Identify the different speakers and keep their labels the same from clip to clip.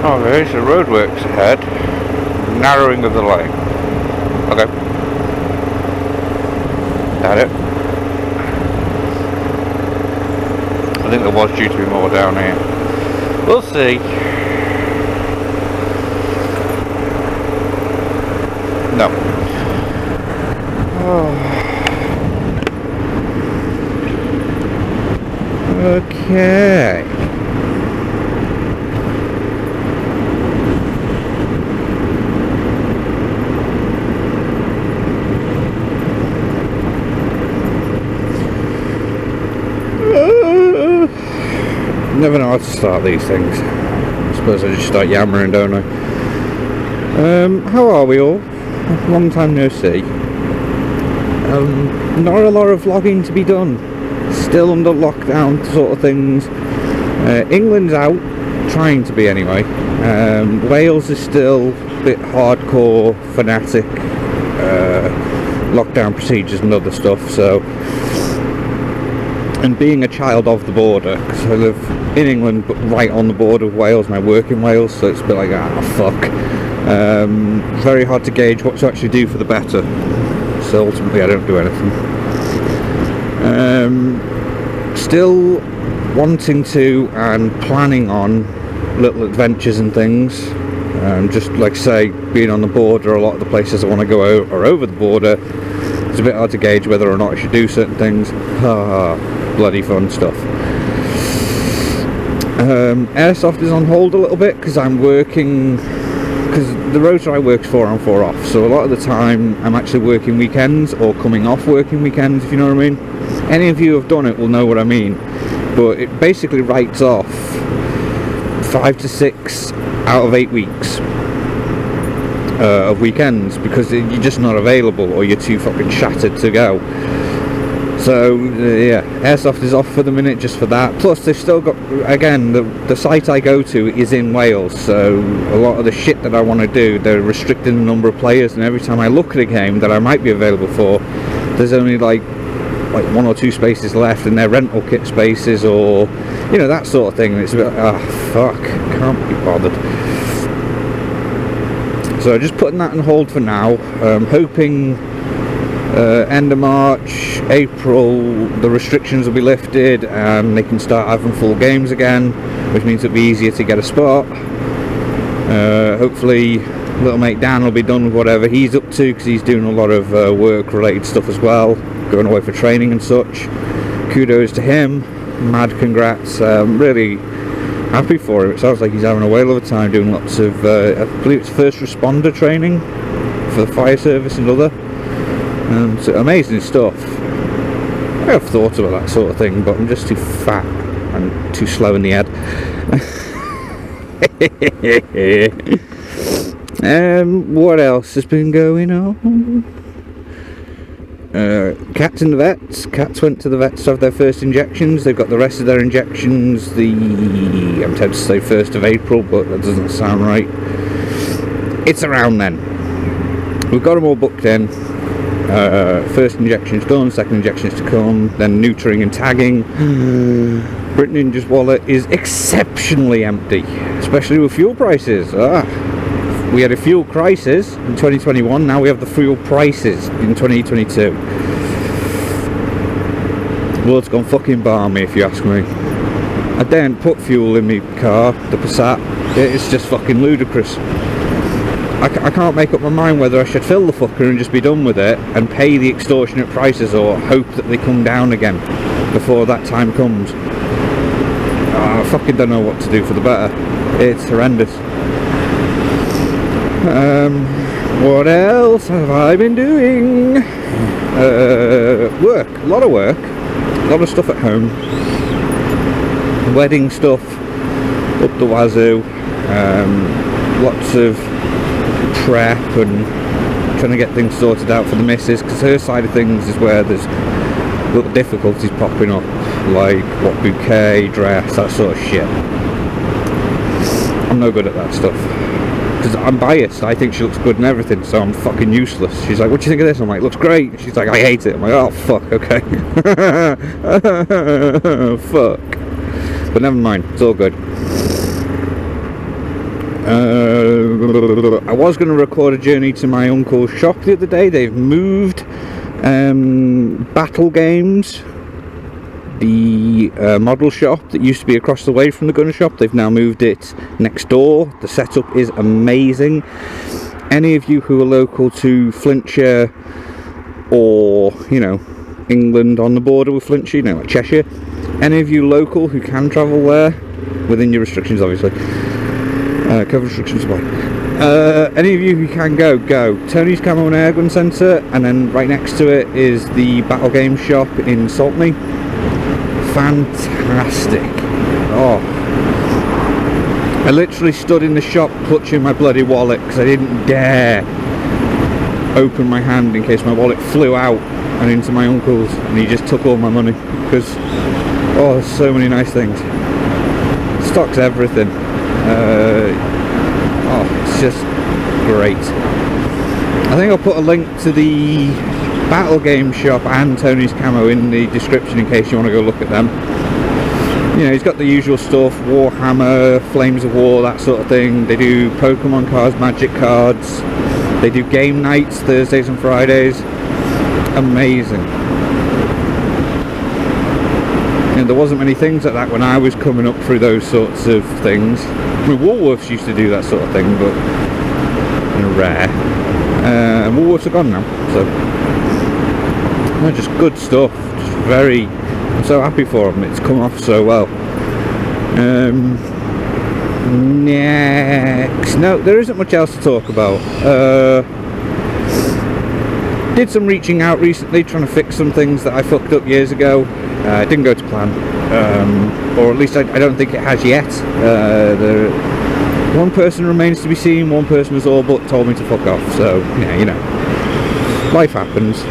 Speaker 1: Oh, there is the roadworks ahead. Narrowing of the lane. Okay. That it? I think there was due to be more down here. We'll see. No. Oh. Okay. Never know how to start these things. I suppose I just start yammering, don't I? How are we all? Long time no see. Not a lot of vlogging to be done. Still under lockdown sort of things. England's out, trying to be anyway. Wales is still a bit hardcore, fanatic, lockdown procedures and other stuff, so. And being a child of the border, because I live in England but right on the border of Wales and I work in Wales, so it's a bit like, fuck. Very hard to gauge what to actually do for the better, so ultimately I don't do anything. Still wanting to and planning on little adventures and things. Just like I say, being on the border, a lot of the places I want to go are over the border. It's a bit hard to gauge whether or not I should do certain things. Bloody fun stuff. Airsoft is on hold a little bit because I'm working, because the rota I work's 4 on 4 off, so a lot of the time I'm actually working weekends or coming off working weekends, if you know what I mean. Any of you who have done it will know what I mean, but it basically writes off 5 to 6 out of 8 weeks of weekends because you're just not available or you're too fucking shattered to go. So yeah, Airsoft is off for the minute just for that. Plus they've still got, again, the site I go to is in Wales, so a lot of the shit that I want to do, they're restricting the number of players, and every time I look at a game that I might be available for, there's only like 1 or 2 spaces left, and they're rental kit spaces, or you know, that sort of thing. And it's a bit, fuck, can't be bothered. So just putting that on hold for now. Hoping end of March, April, the restrictions will be lifted and they can start having full games again, which means it'll be easier to get a spot. Hopefully little mate Dan will be done with whatever he's up to, because he's doing a lot of work related stuff as well, going away for training and such. Kudos to him, mad congrats. Really happy for him. It sounds like he's having a whale of a time doing lots of I believe it's first responder training for the fire service and other. So amazing stuff. I have thought about that sort of thing, but I'm just too fat and too slow in the head. What else has been going on? Cats in the vets. Cats went to the vets to have their first injections. They've got the rest of their injections I'm tempted to say 1st of April, but that doesn't sound right. It's around then. We've got them all booked in. First injection's done, second injection's to come, then neutering and tagging. Brit Ninja's wallet is exceptionally empty, especially with fuel prices. We had a fuel crisis in 2021, now we have the fuel prices in 2022. World's gone fucking balmy, if you ask me. I daren't put fuel in my car, the Passat. It's just fucking ludicrous. I can't make up my mind whether I should fill the fucker and just be done with it and pay the extortionate prices, or hope that they come down again before that time comes. I fucking don't know what to do for the better. It's horrendous. What else have I been doing? Work, a lot of work, a lot of stuff at home. Wedding stuff up the wazoo. Lots of prep and trying to get things sorted out for the missus, because her side of things is where there's little difficulties popping up, like what bouquet, dress, that sort of shit. I'm no good at that stuff because I'm biased. I think she looks good and everything, so I'm fucking useless. She's like, what do you think of this? I'm like, looks great. She's like, I hate it. I'm like, oh fuck, okay. Fuck. But never mind, it's all good. I was going to record a journey to my uncle's shop the other day. They've moved Battle Games, the model shop that used to be across the way from the gunner shop. They've now moved it next door. The setup is amazing. Any of you who are local to Flintshire, or you know, England on the border with Flintshire, you know, like Cheshire, any of you local who can travel there, within your restrictions obviously, cover restrictions apply. Any of you who can go. Tony's Camo and Airgun Centre, and then right next to it is the Battle Games shop in Saltney. Fantastic. Oh, I literally stood in the shop clutching my bloody wallet because I didn't dare open my hand in case my wallet flew out and into my uncle's, and he just took all my money because, oh, there's so many nice things. Stocks everything. Oh, it's just great. I think I'll put a link to the Battle Game shop and Tony's Camo in the description in case you want to go look at them. You know, he's got the usual stuff, Warhammer, Flames of War, that sort of thing. They do Pokemon cards, Magic cards. They do game nights, Thursdays and Fridays. Amazing. You know, there wasn't many things like that when I was coming up through those sorts of things. I mean, Woolworths used to do that sort of thing, but you know, rare. And Woolworths are gone now, so no, just good stuff. Just very, I'm so happy for them. It's come off so well. Next, no, there isn't much else to talk about. Did some reaching out recently, trying to fix some things that I fucked up years ago. It didn't go to plan, or at least I don't think it has yet. One person remains to be seen. One person has all but told me to fuck off. So yeah, you know, life happens.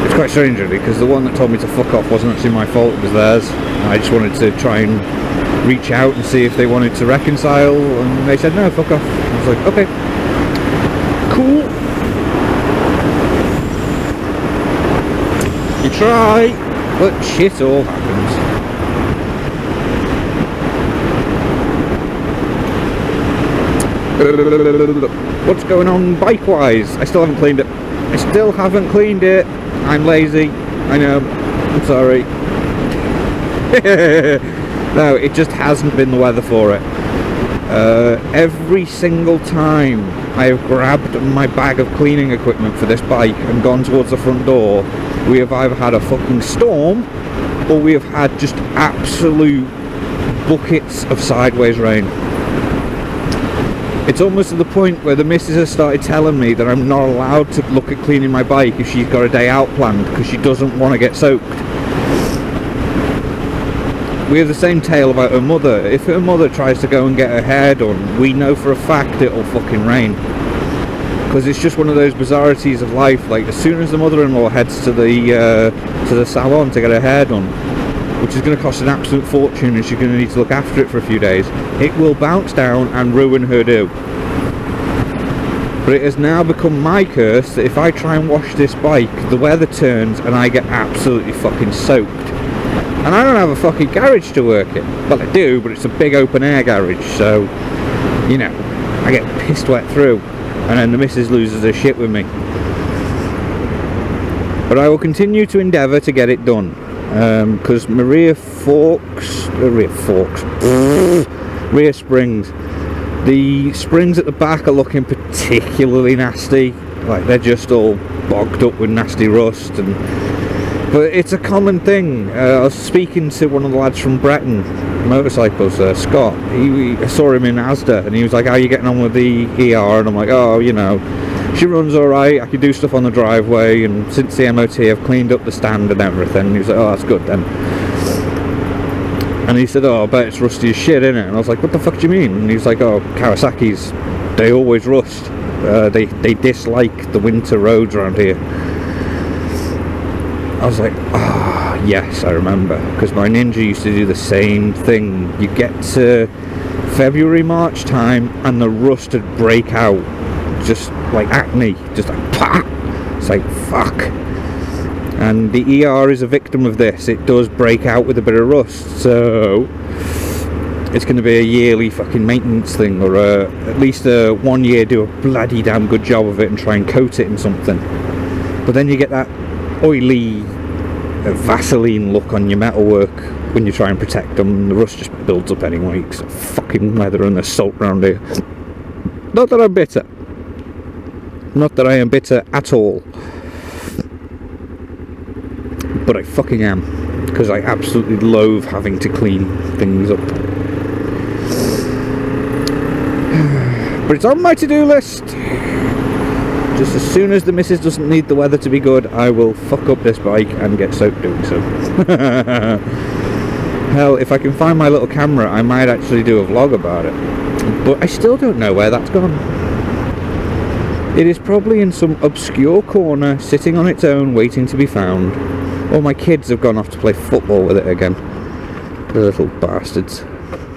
Speaker 1: It's quite strange really, because the one that told me to fuck off wasn't actually my fault, it was theirs. I just wanted to try and reach out and see if they wanted to reconcile, and they said no, fuck off. I was like, okay, cool. You try, but shit all happens. What's going on bike-wise? I still haven't cleaned it. I'm lazy. I know. I'm sorry. No, it just hasn't been the weather for it. Every single time I have grabbed my bag of cleaning equipment for this bike and gone towards the front door, we have either had a fucking storm or we have had just absolute buckets of sideways rain. It's almost to the point where the missus has started telling me that I'm not allowed to look at cleaning my bike if she's got a day out planned because she doesn't want to get soaked. We have the same tale about her mother. If her mother tries to go and get her hair done, we know for a fact it'll fucking rain. Because it's just one of those bizarrities of life. Like, as soon as the mother-in-law heads to the salon to get her hair done, which is going to cost an absolute fortune and she's going to need to look after it for a few days, it will bounce down and ruin her do. But it has now become my curse that if I try and wash this bike, the weather turns and I get absolutely fucking soaked. And I don't have a fucking garage to work in. Well, I do, but it's a big open air garage, so, you know, I get pissed wet through. And then the missus loses her shit with me. But I will continue to endeavour to get it done. Because rear springs, the springs at the back are looking particularly nasty. Like, they're just all bogged up with nasty rust. But it's a common thing. I was speaking to one of the lads from Breton Motorcycles, Scott. I saw him in Asda and he was like, how are you getting on with the ER? And I'm like, oh, you know, she runs alright, I can do stuff on the driveway, and since the MOT I've cleaned up the stand and everything. And he was like, oh, that's good then. And he said, oh, I bet it's rusty as shit, innit? And I was like, what the fuck do you mean? And he was like, oh, Kawasaki's, they always rust. They dislike the winter roads around here. I was like, ah, oh, yes, I remember. Because my Ninja used to do the same thing. You get to February, March time and the rust would break out. Just like acne. Just like, pah! It's like, fuck. and the ER is a victim of this. It does break out with a bit of rust, so it's going to be a yearly fucking maintenance thing, or at least 1 year do a bloody damn good job of it and try and coat it in something. But then you get that oily Vaseline look on your metalwork when you try and protect them, and the rust just builds up anyway, because of fucking weather and the salt around here. Not that I'm bitter. Not that I am bitter at all. But I fucking am, because I absolutely loathe having to clean things up. But it's on my to-do list. Just as soon as the missus doesn't need the weather to be good, I will fuck up this bike and get soaked doing so. Hell, if I can find my little camera, I might actually do a vlog about it. But I still don't know where that's gone. It is probably in some obscure corner, sitting on its own, waiting to be found. Or my kids have gone off to play football with it again. The little bastards.